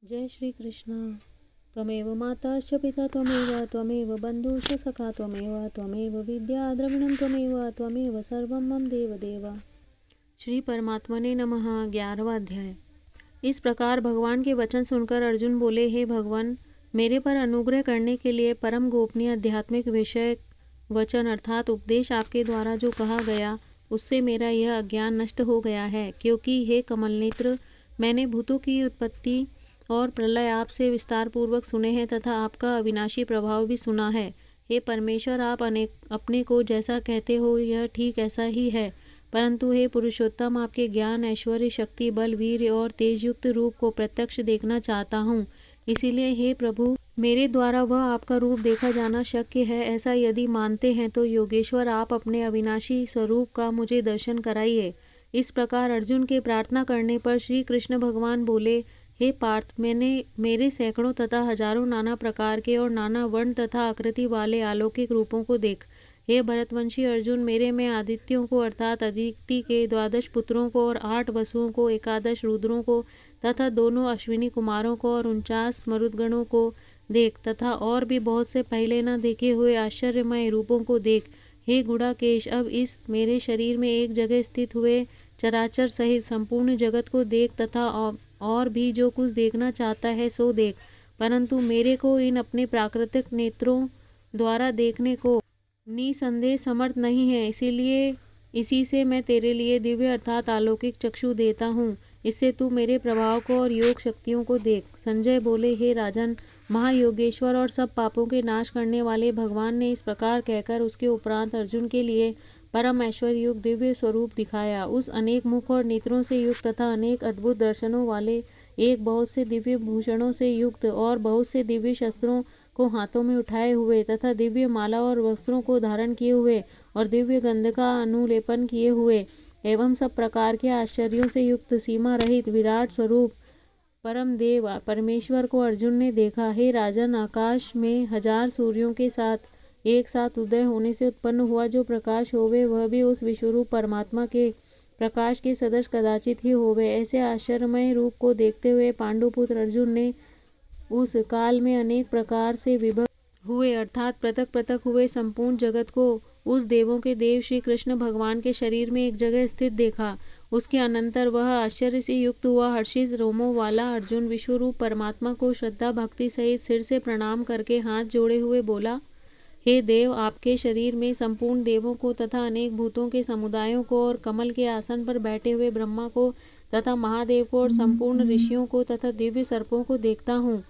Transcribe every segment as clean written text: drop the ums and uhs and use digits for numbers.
जय श्री कृष्ण। त्वमेव माता च पिता त्वमेव बन्धुश्च सखा त्वमेव विद्या द्रविणं त्वमेव सर्वं मम देव। श्री परमात्मा ने नमः। 11वां अध्याय। इस प्रकार भगवान के वचन सुनकर अर्जुन बोले, हे भगवान, मेरे पर अनुग्रह करने के लिए परम गोपनीय आध्यात्मिक विषय वचन अर्थात उपदेश आपके द्वारा जो कहा गया उससे मेरा यह अज्ञान नष्ट हो गया है। क्योंकि हे कमल नेत्र, मैंने भूतों की उत्पत्ति और प्रलय आपसे विस्तार पूर्वक सुने हैं तथा आपका अविनाशी प्रभाव भी सुना है। हे परमेश्वर, आप अपने को जैसा कहते हो यह ठीक ऐसा ही है, परंतु हे पुरुषोत्तम, आपके ज्ञान, ऐश्वर्य, शक्ति, बल, वीर्य और तेजयुक्त रूप को प्रत्यक्ष देखना चाहता हूँ। इसीलिए हे प्रभु, मेरे द्वारा वह आपका रूप देखा जाना शक्य है, ऐसा यदि मानते हैं तो योगेश्वर आप अपने अविनाशी स्वरूप का मुझे दर्शन कराइए। इस प्रकार अर्जुन के प्रार्थना करने पर श्री कृष्ण भगवान बोले, हे पार्थ, मैंने मेरे सैकड़ों तथा हजारों नाना प्रकार के और नाना वर्ण तथा आकृति वाले अलौकिक रूपों को देख। हे भरतवंशी अर्जुन, मेरे में आदित्यों को अर्थात अदिति के 12 पुत्रों को और 8 वसुओं को, 11 रुद्रों को तथा दोनों अश्विनी कुमारों को और 49 मरुदगणों को देख तथा और भी बहुत से पहले न देखे हुए आश्चर्यमय रूपों को देख। हे गुड़ाकेश, अब इस मेरे शरीर में एक जगह स्थित हुए चराचर सहित संपूर्ण जगत को देख तथा और भी जो कुछ देखना चाहता है सो देख, परंतु मेरे को इन अपने प्राकृतिक नेत्रों द्वारा देखने को निसंदेह समर्थ नहीं है। इसीलिए इसी से मैं तेरे लिए दिव्य अर्थात अलौकिक चक्षु देता हूँ। इससे तू मेरे प्रभाव को और योग शक्तियों को देख। संजय बोले, हे राजन, महायोगेश्वर और सब पापों के नाश करने वाले भगवान ने इस प्रकार कहकर उसके उपरांत अर्जुन के लिए परम ऐश्वर्य युक्त दिव्य स्वरूप दिखाया। उस अनेक मुख और नेत्रों से युक्त तथा अनेक अद्भुत दर्शनों वाले, एक बहुत से दिव्य भूषणों से युक्त और बहुत से दिव्य शस्त्रों को हाथों में उठाए हुए तथा दिव्य माला और वस्त्रों को धारण किए हुए और दिव्य गंध का अनुलेपन किए हुए एवं सब प्रकार के आश्चर्यों से युक्त सीमा रहित विराट स्वरूप परम देव परमेश्वर को अर्जुन ने देखा। हे राजन, आकाश में 1000 सूर्यों के साथ एक साथ उदय होने से उत्पन्न हुआ जो प्रकाश होवे, वह भी उस विश्वरूप परमात्मा के प्रकाश के सदृश कदाचित ही होवे। ऐसे आश्चर्यमय रूप को देखते हुए पांडुपुत्र अर्जुन ने उस काल में अनेक प्रकार से विभक्त हुए अर्थात पृथक पृथक हुए संपूर्ण जगत को उस देवों के देव श्री कृष्ण भगवान के शरीर में एक जगह स्थित देखा। उसके अनंतर वह आश्चर्य से युक्त हुआ हर्षित रोमों वाला अर्जुन विश्वरूप परमात्मा को श्रद्धा भक्ति सहित सिर से प्रणाम करके हाथ जोड़े हुए बोला, हे देव, आपके शरीर में संपूर्ण देवों को तथा अनेक भूतों के समुदायों को और कमल के आसन पर बैठे हुए ब्रह्मा को तथा महादेव को और संपूर्ण ऋषियों को तथा दिव्य सर्पों को देखता हूँ।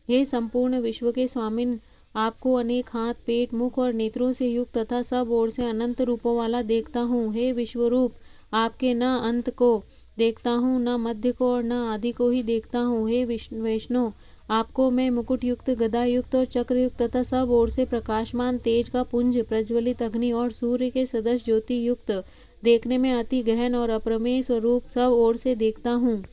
हे संपूर्ण विश्व के स्वामिन, आपको अनेक हाथ, पेट, मुख और नेत्रों से युक्त तथा सब ओर से अनंत रूपों वाला देखता हूँ। हे विश्वरूप, आपके न अंत को देखता हूँ, न मध्य को और न आदि को ही देखता हूँ। हे वैष्णो, आपको मैं मुकुट युक्त, गदा युक्त और चक्र युक्त तथा सब ओर से प्रकाशमान तेज का पुंज, प्रज्वलित अग्नि और सूर्य के सदृश ज्योति युक्त, देखने में अति गहन और अप्रमेय स्वरूप सब ओर से देखता हूँ।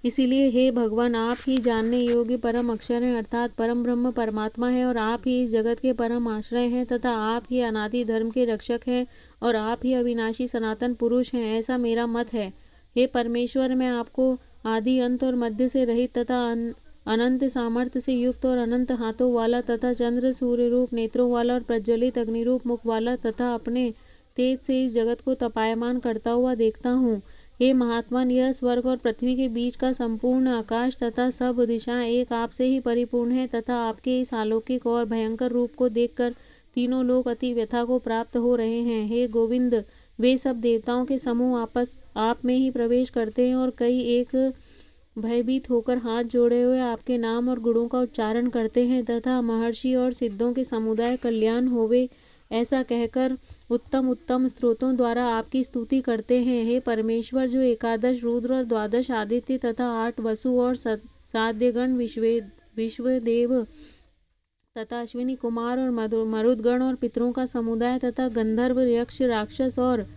इसीलिए हे भगवान, आप ही जानने योग्य परम अक्षर हैं अर्थात परम ब्रह्म परमात्मा है और आप ही इस जगत के परम आश्रय हैं तथा आप ही अनादि धर्म के रक्षक हैं और आप ही अविनाशी सनातन पुरुष हैं, ऐसा मेरा मत है। हे परमेश्वर, मैं आपको आदि अंत और मध्य से रहित तथा अनंत सामर्थ्य से युक्त और अनंत हाथों वाला तथा चंद्र सूर्य रूप नेत्रों वाला और प्रज्वलित अग्निरूप मुख वाला तथा अपने तेज से इस जगत को तपायमान करता हुआ देखता हूँ। हे महात्मन, यह स्वर्ग और पृथ्वी के बीच का संपूर्ण आकाश तथा सब दिशाएं एक आप से ही परिपूर्ण है तथा आपके इस अलौकिक और भयंकर रूप को देखकर तीनों लोग अति व्यथा को प्राप्त हो रहे हैं। हे गोविंद, वे सब देवताओं के समूह आपस आप में ही प्रवेश करते हैं और कई एक भयभीत होकर हाथ जोड़े हुए आपके नाम और गुणों का उच्चारण करते हैं तथा महर्षि और सिद्धों के समुदाय कल्याण होवे ऐसा कहकर उत्तम उत्तम स्त्रोतों द्वारा आपकी स्तुति करते हैं। हे परमेश्वर, जो 11 रुद्र और 12 आदित्य तथा 8 वसु और साध्यगण विश्वदेव तथा अश्विनी कुमार और मरुदगण और पितरों का समुदाय तथा गंधर्व, यक्ष, राक्षस और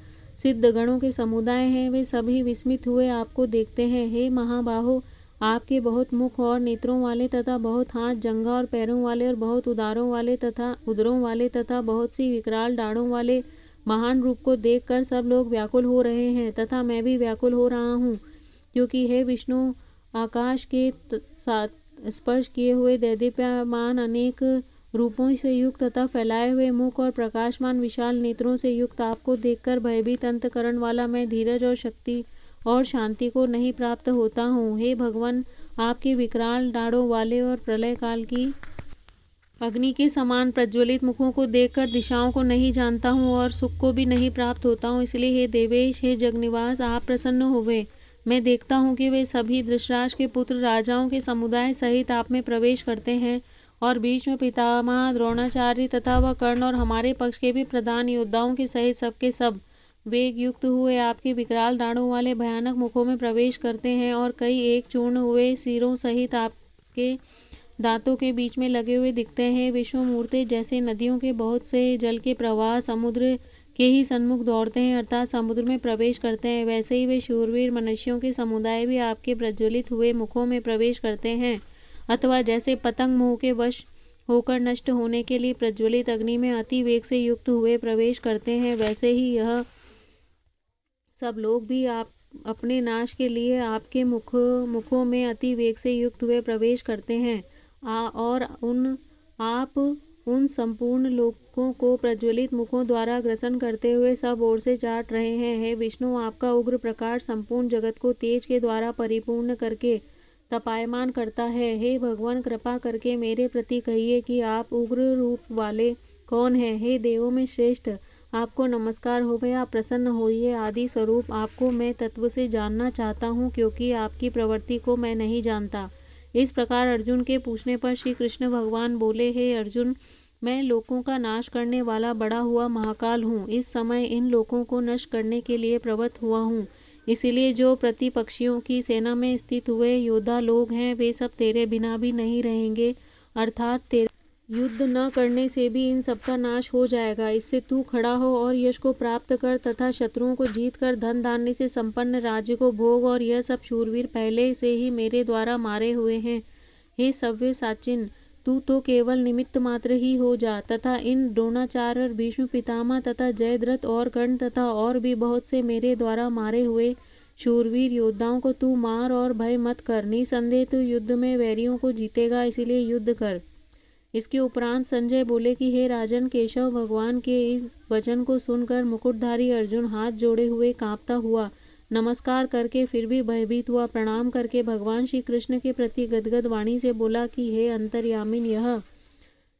सिद्ध गणों के समुदाय हैं, वे सभी विस्मित हुए आपको देखते हैं। हे महाबाहो, आपके बहुत मुख और नेत्रों वाले तथा बहुत हाथ, जंघा और पैरों वाले और बहुत उदरों वाले तथा बहुत सी विकराल डाढ़ों वाले महान रूप को देखकर सब लोग व्याकुल हो रहे हैं तथा मैं भी व्याकुल हो रहा हूँ। क्योंकि हे विष्णु, आकाश के स्पर्श किए हुए दैदीप्यमान अनेक रूपों से युक्त तथा फैलाए हुए मुख और प्रकाशमान विशाल नेत्रों से युक्त आपको देखकर भयभीत अंतकरण वाला मैं धीरज और शक्ति और शांति को नहीं प्राप्त होता हूँ। हे भगवान, आपके विकराल डाढ़ों वाले और प्रलय काल की अग्नि के समान प्रज्वलित मुखों को देखकर दिशाओं को नहीं जानता हूँ और सुख को भी नहीं प्राप्त होता हूँ। इसलिए हे देवेश, हे जगनिवास, आप प्रसन्न हुए। मैं देखता हूँ कि वे सभी धृतराष्ट्र के पुत्र राजाओं के समुदाय सहित आप में प्रवेश करते हैं और बीच में पितामह द्रोणाचार्य तथा वह कर्ण और हमारे पक्ष के भी प्रधान योद्धाओं के सहित सबके सब वेग युक्त हुए आपके विकराल दाढ़ों वाले भयानक मुखों में प्रवेश करते हैं और कई एक चूर्ण हुए सिरों सहित आपके दांतों के बीच में लगे हुए दिखते हैं। विश्वमूर्ति, जैसे नदियों के बहुत से जल के प्रवाह समुद्र के ही सन्मुख दौड़ते हैं अर्थात समुद्र में प्रवेश करते हैं, वैसे ही वे शूरवीर मनुष्यों के समुदाय भी आपके प्रज्वलित हुए मुखों में प्रवेश करते हैं। अथवा जैसे पतंग मोह के वश होकर नष्ट होने के लिए प्रज्वलित अग्नि में अति वेग से युक्त हुए प्रवेश करते हैं, वैसे ही यह सब लोग भी आप अपने नाश के लिए आपके मुखों में अति वेग से युक्त हुए प्रवेश करते हैं और आप उन संपूर्ण लोगों को प्रज्वलित मुखों द्वारा ग्रसन करते हुए सब ओर से चाट रहे हैं। हे विष्णु, आपका उग्र प्रकाश संपूर्ण जगत को तेज के द्वारा परिपूर्ण करके तपायमान करता है। हे भगवान, कृपा करके मेरे प्रति कहिए कि आप उग्र रूप वाले कौन हैं। हे देवों में श्रेष्ठ, आपको नमस्कार होवे, आप प्रसन्न होइए। आदि स्वरूप आपको मैं तत्व से जानना चाहता हूँ, क्योंकि आपकी प्रवृत्ति को मैं नहीं जानता। इस प्रकार अर्जुन के पूछने पर श्री कृष्ण भगवान बोले, हे अर्जुन, मैं लोकों का नाश करने वाला बड़ा हुआ महाकाल हूँ। इस समय इन लोकों को नष्ट करने के लिए प्रवृत्त हुआ हूँ। इसीलिए जो प्रतिपक्षियों की सेना में स्थित हुए योद्धा लोग हैं, वे सब तेरे बिना भी नहीं रहेंगे, अर्थात तेरे युद्ध न करने से भी इन सबका नाश हो जाएगा। इससे तू खड़ा हो और यश को प्राप्त कर तथा शत्रुओं को जीत कर धन धान्य से संपन्न राज्य को भोग। और यह सब शूरवीर पहले से ही मेरे द्वारा मारे हुए हैं। हे सव्य साचिन, तू तो केवल निमित्त मात्र ही हो जा तथा इन द्रोणाचार्य, भीष्म पितामह तथा जयद्रथ और कर्ण तथा और भी बहुत से मेरे द्वारा मारे हुए शूरवीर योद्धाओं को तू मार और भय मत कर। निसंदेह तू युद्ध में वैरियों को जीतेगा, इसीलिए युद्ध कर। इसके उपरांत संजय बोले कि हे राजन, केशव भगवान के इस वचन को सुनकर मुकुटधारी अर्जुन हाथ जोड़े हुए कांपता हुआ नमस्कार करके फिर भी भयभीत हुआ प्रणाम करके भगवान श्री कृष्ण के प्रति गदगद वाणी से बोला कि हे अंतर्यामिन, यह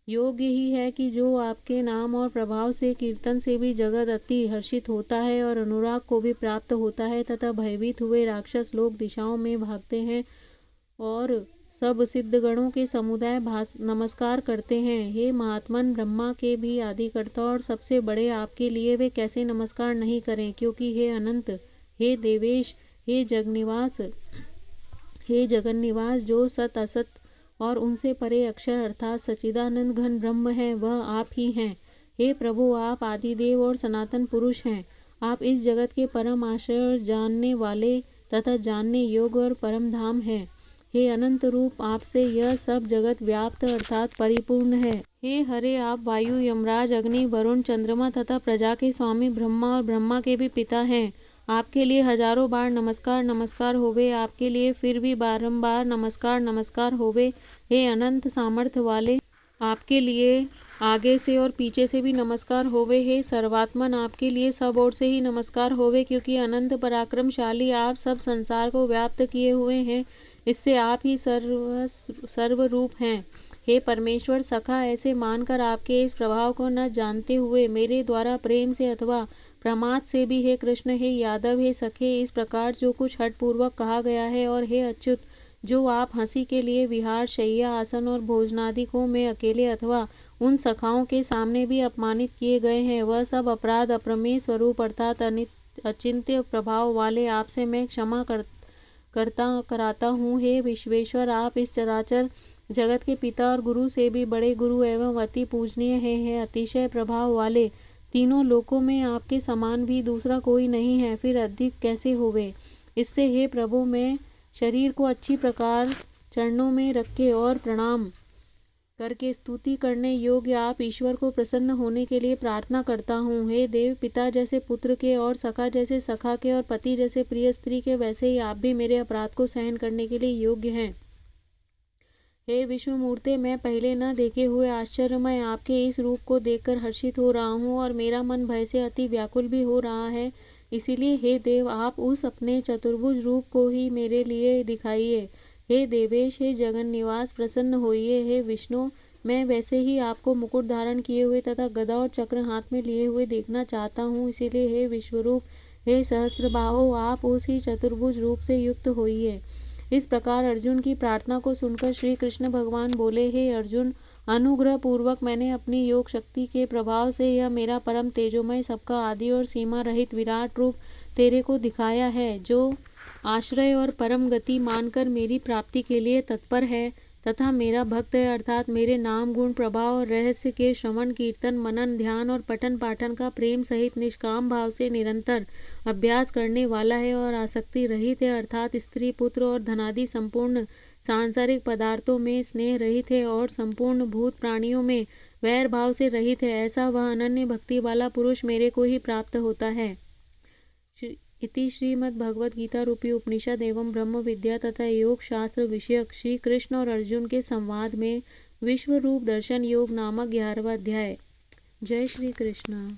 योग्य ही है कि जो आपके नाम और प्रभाव से कीर्तन से भी जगत अति हर्षित होता है और अनुराग को भी प्राप्त होता है तथा भयभीत हुए राक्षस लोग दिशाओं में भागते हैं और सब सिद्धगणों के समुदाय नमस्कार करते हैं। हे महात्मन, ब्रह्मा के भी आदिकर्ता और सबसे बड़े आपके लिए वे कैसे नमस्कार नहीं करें, क्योंकि हे अनंत, हे देवेश, हे जगनिवास, हे जगन्निवास, जो सत असत और उनसे परे अक्षर अर्थात सच्चिदानंद घन ब्रह्म है, वह आप ही हैं। हे प्रभु, आप आदिदेव और सनातन पुरुष हैं। आप इस जगत के परम आश्रय और जानने वाले तथा जानने योग्य और परम धाम हैं। हे अनंत रूप, आपसे यह सब जगत व्याप्त अर्थात परिपूर्ण है। हे हरे, आप वायु, यमराज, अग्नि, वरुण, चंद्रमा तथा प्रजा के स्वामी ब्रह्मा और ब्रह्मा के भी पिता हैं। आपके लिए हजारों बार नमस्कार नमस्कार होवे, आपके लिए फिर भी बारंबार नमस्कार नमस्कार होवे। हे अनंत सामर्थ्य वाले, आपके लिए आगे से और पीछे से भी नमस्कार होवे। हे सर्वात्मन, आपके लिए सब ओर से ही नमस्कार होवे, क्योंकि अनंत पराक्रमशाली आप सब संसार को व्याप्त किए हुए हैं। इससे आप ही सर्वरूप हैं। हे परमेश्वर सखा, ऐसे मानकर आपके इस प्रभाव को न जानते हुए मेरे द्वारा प्रेम से अथवा प्रमाद से भी हे कृष्ण, हे यादव, हे सखे, इस प्रकार जो कुछ हठपूर्वक कहा गया है, और हे अच्युत, जो आप हंसी के लिए विहार, शैया, आसन और भोजनादि को मैं अकेले अथवा उन सखाओं के सामने भी अपमानित किए गए हैं, वह सब अपराध अप्रमेय स्वरूप अर्थात अचिंत्य प्रभाव वाले आपसे मैं क्षमा कराता हूँ। हे विश्वेश्वर, आप इस चराचर जगत के पिता और गुरु से भी बड़े गुरु एवं अति पूजनीय हैं। अतिशय प्रभाव वाले, तीनों लोकों में आपके समान भी दूसरा कोई नहीं है, फिर अधिक कैसे होवे। इससे हे प्रभु, मैं शरीर को अच्छी प्रकार चरणों में रख के और प्रणाम करके स्तुति करने योग्य आप ईश्वर को प्रसन्न होने के लिए प्रार्थना करता हूँ। हे देव, पिता जैसे पुत्र के और सखा जैसे सखा के और पति जैसे प्रिय स्त्री के, वैसे ही आप भी मेरे अपराध को सहन करने के लिए योग्य हैं। हे विष्णुमूर्ते, मैं पहले न देखे हुए आश्चर्यमय आपके इस रूप को देखकर हर्षित हो रहा हूँ और मेरा मन भय से अति व्याकुल भी हो रहा है। इसीलिए हे देव, आप उस अपने चतुर्भुज रूप को ही मेरे लिए दिखाइए। हे देवेश, हे जगन निवास, प्रसन्न होइए। हे विष्णु, मैं वैसे ही आपको मुकुट धारण किए हुए तथा गदा और चक्र हाथ में लिए हुए देखना चाहता हूँ। इसीलिए हे विश्वरूप, हे सहस्त्रबाहो, आप उस ही चतुर्भुज रूप से युक्त होइए। इस प्रकार अर्जुन की प्रार्थना को सुनकर श्री कृष्ण भगवान बोले, हे अर्जुन, अनुग्रह पूर्वक मैंने अपनी योग शक्ति के प्रभाव से यह मेरा परम तेजोमय, सबका आदि और सीमा रहित विराट रूप तेरे को दिखाया है, जो आश्रय और परम गति मानकर मेरी प्राप्ति के लिए तत्पर है तथा मेरा भक्त है, अर्थात मेरे नाम गुण प्रभाव और रहस्य के श्रवण कीर्तन मनन ध्यान और पठन पाठन का प्रेम सहित निष्काम भाव से निरंतर अभ्यास करने वाला है और आसक्ति रहित है, अर्थात स्त्री पुत्र और धनादि संपूर्ण सांसारिक पदार्थों में स्नेह रहित है और संपूर्ण भूत प्राणियों में वैर भाव से रहित है। ऐसा वह अनन्य भक्ति वाला पुरुष मेरे को ही प्राप्त होता है। इति श्रीमद् भगवद गीता रूपी उपनिषद एवं ब्रह्म विद्या तथा योग शास्त्र विषयक श्री कृष्ण और अर्जुन के संवाद में विश्व रूप दर्शन योग नामक 11वां अध्याय। जय श्री कृष्ण।